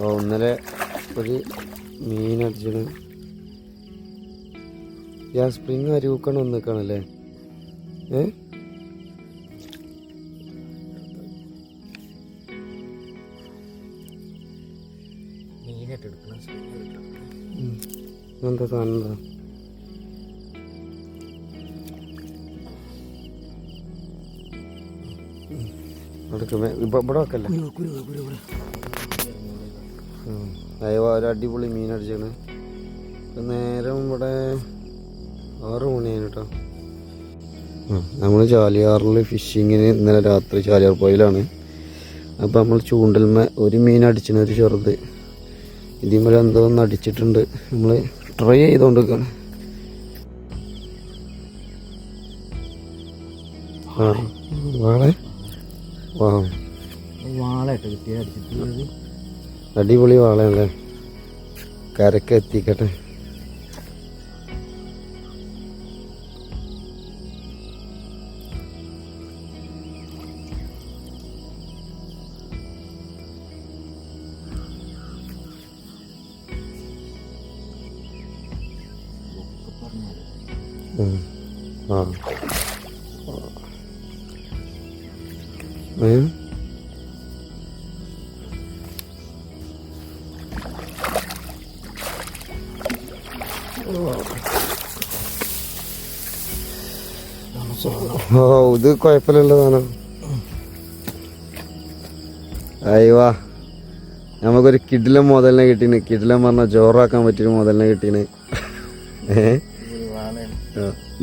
ഇന്നലെ ഒരു മീനടിച്ചിട്ട് സ്പ്രിങ് അരിവക്കണം വന്നിക്കണല്ലേ. എന്താ സാധനം ഇവിടെ വെക്കല്ലേ. ഒരു അടിപൊളി മീൻ അടിച്ചാണ്. നേരം ഇവിടെ 6 മണിയായി കേട്ടോ. നമ്മൾ ചാലിയാറിൽ ഫിഷിങ്ങിന് ഇന്നലെ രാത്രി ചാലിയാർ പോയിലാണ്. അപ്പം നമ്മൾ ചൂണ്ടൽമ ഒരു മീൻ അടിച്ചിന്, ഒരു ചെറുത്. ഇതിന്മേൽ എന്തോ ഒന്ന് അടിച്ചിട്ടുണ്ട്. നമ്മൾ ട്രൈ ചെയ്തുകൊണ്ടിരിക്കുകയാണ്. അടിപൊളി വാളയല്ലേ. കരക്ക് എത്തിക്കട്ടെ. ഇത് കുഴപ്പമില്ലതാണ്. അയ്യവാ, നമുക്കൊരു കിടിലം മുതലിനെ കിട്ടീന്. കിടിലം പറഞ്ഞാൽ ചോറാക്കാൻ പറ്റിയൊരു മുതലിനെ കിട്ടീന്.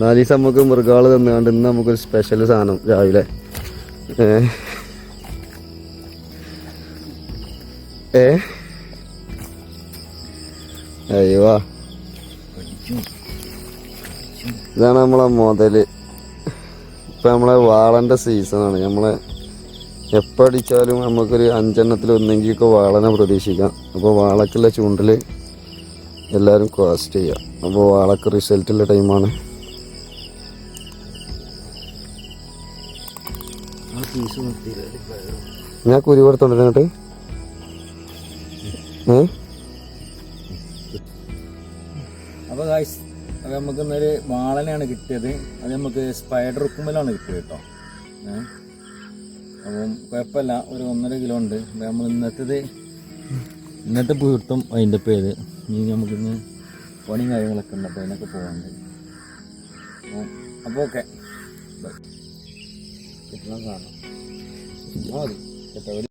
4 ദിവസം നമുക്ക് മൃഗാള് തന്നുകൊണ്ട് ഇന്ന് നമുക്കൊരു സ്പെഷ്യൽ സാധനം രാവിലെ. അയ്യവാ, ഇതാണ് നമ്മളെ മുതല്. ഇപ്പം നമ്മളെ വാളൻ്റെ സീസണാണ്. നമ്മളെ എപ്പോൾ അടിച്ചാലും നമുക്കൊരു 5 എണ്ണത്തിൽ ഒന്നെങ്കിലൊക്കെ വാളനെ പ്രതീക്ഷിക്കാം. അപ്പോൾ വാളക്കുള്ള ചൂണ്ടൽ എല്ലാവരും കാസ്റ്റ് ചെയ്യാം. അപ്പോൾ വാളക്ക് റിസൾട്ടുള്ള ടൈമാണ്. ഞാൻ കുരി കൊടുത്തോണ്ടിട്ട് അപ്പോൾ ഗായ്സ്, അത് നമുക്ക് ഇന്നൊരു വാളനെയാണ് കിട്ടിയത്. അത് നമുക്ക് സ്പൈഡർ ഉക്കുമ്പലാണ് കിട്ടിയത് കേട്ടോ. അപ്പം കുഴപ്പമില്ല, ഒരു 1.5 കിലോ ഉണ്ട്. നമ്മൾ ഇന്നത്തെ പൂർത്തും അതിൻ്റെ ഒപ്പം ചെയ്ത് ഇനി നമുക്കിന്ന് പണിയും കാര്യങ്ങളൊക്കെ ഉണ്ട്. അപ്പോൾ അതിനൊക്കെ പോകാനുണ്ട്. അപ്പോൾ ഓക്കെ, കിട്ടണം കാണാം.